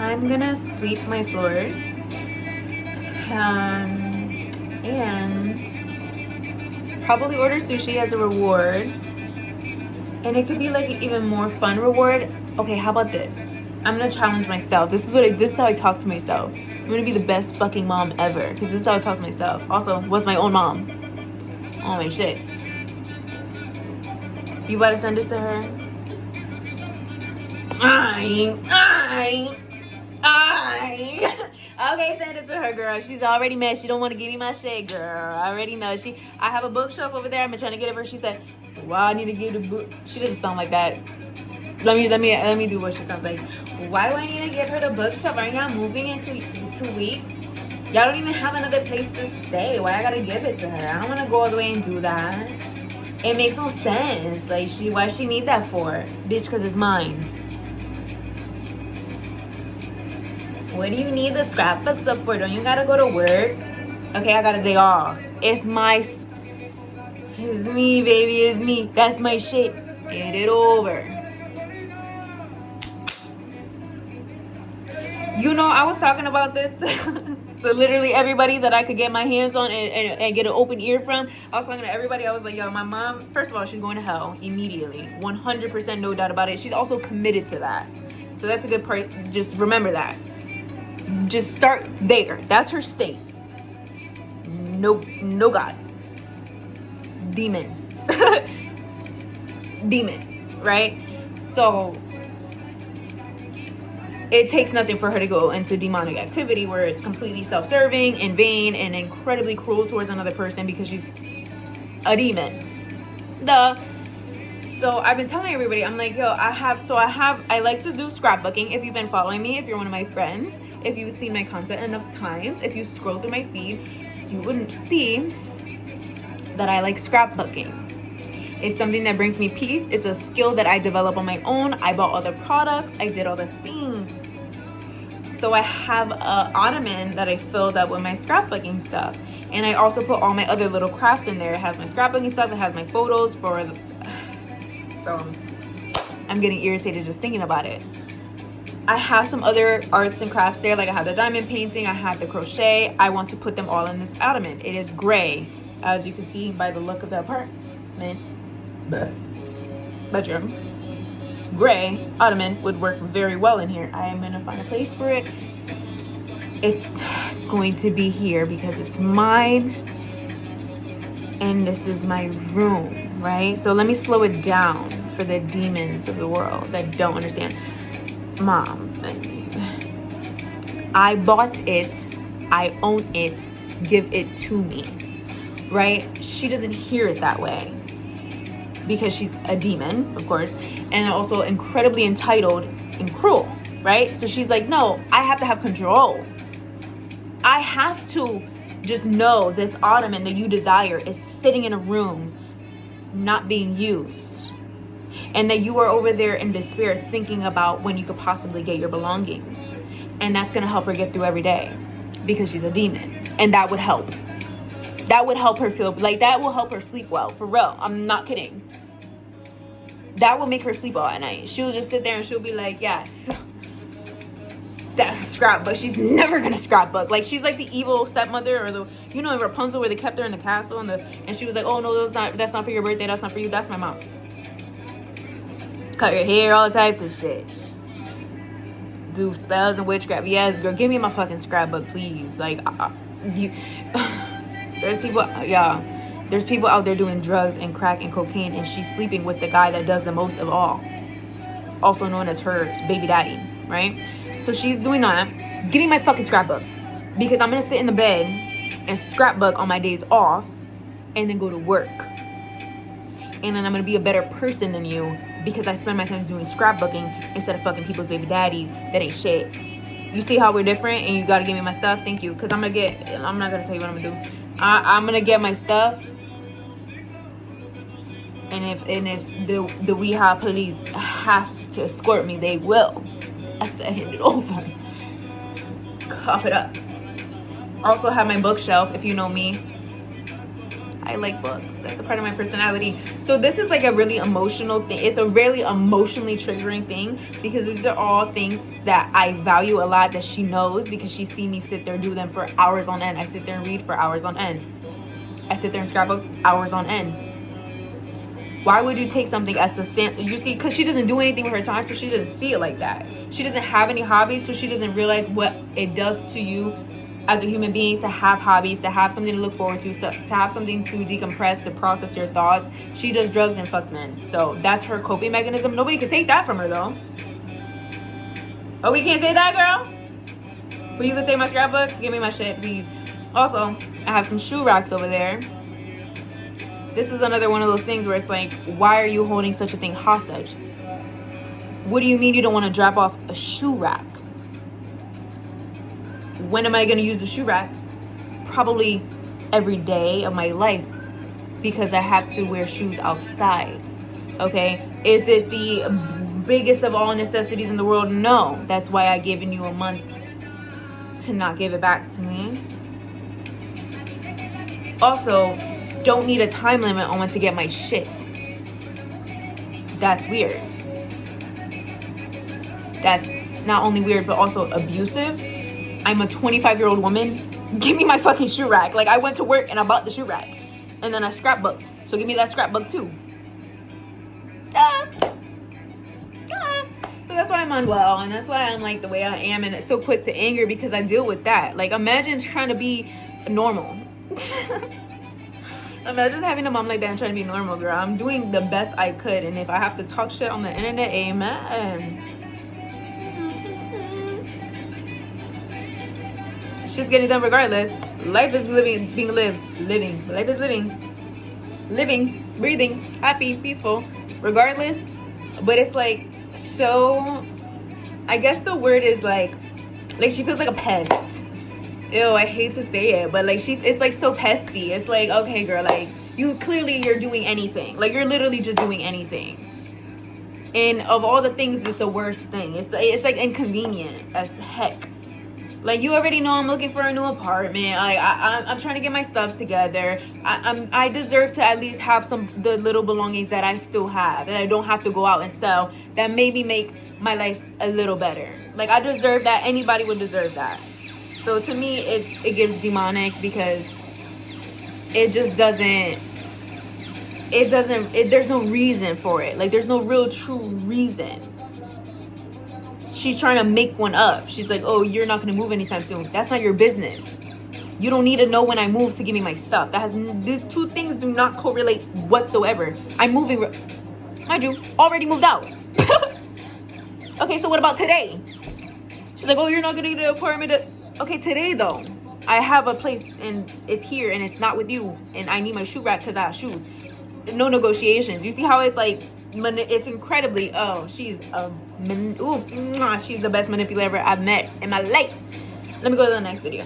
I'm gonna sweep my floors. And probably order sushi as a reward. And it could be like an even more fun reward. Okay, how about this? I'm gonna challenge myself. This is how I talk to myself. I'm gonna be the best fucking mom ever, because this is how I talk to myself. Also, what's my own mom? Oh my shit. You about to send this to her? Okay, send it to her, girl. She's already mad. She don't want to give me my shit, girl. I already know. I have a bookshelf over there. I've been trying to get it for her. She said, well, I need to give the book. She doesn't sound like that. Let me do what she sounds like. Why do I need to give her the bookshelf? Are y'all moving in 2 weeks? Y'all don't even have another place to stay. Why I gotta give it to her? I don't want to go all the way and do that. It makes no sense. Like, why she need that for? Bitch, because it's mine. What do you need the scrapbook stuff for? Don't you gotta go to work? Okay, I got a day off. It's me, baby. It's me. That's my shit. Get it over. You know, I was talking about this to literally everybody that I could get my hands on and get an open ear from. I was talking to everybody. I was like, yo, my mom, first of all, she's going to hell immediately. 100%, no doubt about it. She's also committed to that. So that's a good part. Just remember that. Just start there. That's her state. No God. Demon. Demon. Right? So it takes nothing for her to go into demonic activity where it's completely self-serving and vain and incredibly cruel towards another person because she's a demon. Duh. So I've been telling everybody, I'm like, yo, I like to do scrapbooking. If you've been following me, if you're one of my friends, if you've seen my content enough times, if you scroll through my feed, you wouldn't see that I like scrapbooking. It's something that brings me peace. It's a skill that I develop on my own. I bought all the products. I did all the things. So I have an ottoman that I filled up with my scrapbooking stuff. And I also put all my other little crafts in there. It has my scrapbooking stuff. It has my photos for... So I'm getting irritated just thinking about it. I have some other arts and crafts there. Like I have the diamond painting. I have the crochet. I want to put them all in this ottoman. It is gray, as you can see by the look of the apartment. Bedroom. Gray ottoman would work very well in here. I am going to find a place for it. It's going to be here because it's mine. And this is my room, right? So let me slow it down for the demons of the world that don't understand. Mom, I bought it. I own it. Give it to me, right? She doesn't hear it that way because she's a demon, of course, and also incredibly entitled and cruel, right? So she's like, no, I have to have control. I have to just know this ottoman that you desire is sitting in a room not being used, and that you are over there in despair thinking about when you could possibly get your belongings, and that's going to help her get through every day because she's a demon. And that would help her feel like, that will help her sleep well, for real. I'm not kidding. That will make her sleep well at night. She'll just sit there and she'll be like, yes, that's a scrapbook. She's never gonna scrapbook. Like, she's like the evil stepmother, or the, you know, in Rapunzel where they kept her in the castle and she was like, oh no, that's not for your birthday, that's not for you. That's my mom. Cut your hair, all types of shit. Do spells and witchcraft. Yes, girl, give me my fucking scrapbook, please. Like, there's people out there doing drugs and crack and cocaine, and she's sleeping with the guy that does the most of all, also known as her baby daddy, right? So she's doing that. Give me my fucking scrapbook, because I'm gonna sit in the bed and scrapbook on my days off and then go to work, and then I'm gonna be a better person than you because I spend my time doing scrapbooking instead of fucking people's baby daddies that ain't shit. You see how we're different, and you gotta give me my stuff? Thank you. Because I'm not gonna tell you what I'm gonna do. I'm gonna get my stuff, and if the WeHa police have to escort me, they will. I said, hand it over. Cough it up. Also have my bookshelf. If you know me, I like books. That's a part of my personality. So this is like a really emotional thing. It's a really emotionally triggering thing because these are all things that I value a lot that she knows because she's seen me sit there do them for hours on end. I sit there and read for hours on end. I sit there and scrapbook hours on end. Why would you take something as you see, because she doesn't do anything with her time, so she doesn't see it like that. She doesn't have any hobbies, so she doesn't realize what it does to you as a human being to have hobbies, to have something to look forward to have something to decompress, to process your thoughts. She does drugs and fucks men. So that's her coping mechanism. Nobody can take that from her though. Oh, we can't say that, girl? Well, you can take my scrapbook? Give me my shit, please. Also, I have some shoe racks over there. This is another one of those things where it's like, why are you holding such a thing hostage? What do you mean you don't want to drop off a shoe rack? When am I going to use the shoe rack? Probably every day of my life because I have to wear shoes outside. Okay? Is it the biggest of all necessities in the world? No. That's why I've given you a month to not give it back to me. Also, don't need a time limit on when to get my shit. That's weird. That's not only weird, but also abusive. I'm a 25-year-old woman. Give me my fucking shoe rack. Like, I went to work and I bought the shoe rack. And then I scrapbooked. So give me that scrapbook too. So that's why I'm unwell. And that's why I'm like the way I am. And it's so quick to anger because I deal with that. Like, imagine trying to be normal. Imagine having a mom like that and trying to be normal, girl. I'm doing the best I could. And if I have to talk shit on the internet, amen. She's getting done regardless. Life is being lived. Life is living, breathing, happy, peaceful, regardless. But it's like, so I guess the word is like she feels like a pest. Ew, I hate to say it, but like it's like so pesty. It's like, okay, girl, like you're doing anything. Like you're literally just doing anything. And of all the things, it's the worst thing. It's like inconvenient as heck. Like, you already know I'm looking for a new apartment. I'm trying to get my stuff together. I deserve to at least have the little belongings that I still have, and I don't have to go out and sell. That maybe make my life a little better. Like, I deserve that. Anybody would deserve that. So to me, it gives demonic because it just doesn't. There's no reason for it. Like, there's no real true reason. She's trying to make one up. She's like, oh, you're not going to move anytime soon. That's not your business. You don't need to know when I move to give me my stuff. These two things do not correlate whatsoever. I'm moving, mind you, already moved out. Okay, so what about today? She's like, oh, you're not going to get an apartment. Okay, today though, I have a place and it's here and it's not with you. And I need my shoe rack because I have shoes. No negotiations. You see how it's like, it's incredibly, she's she's the best manipulator I've met in my life. Let me go to the next video.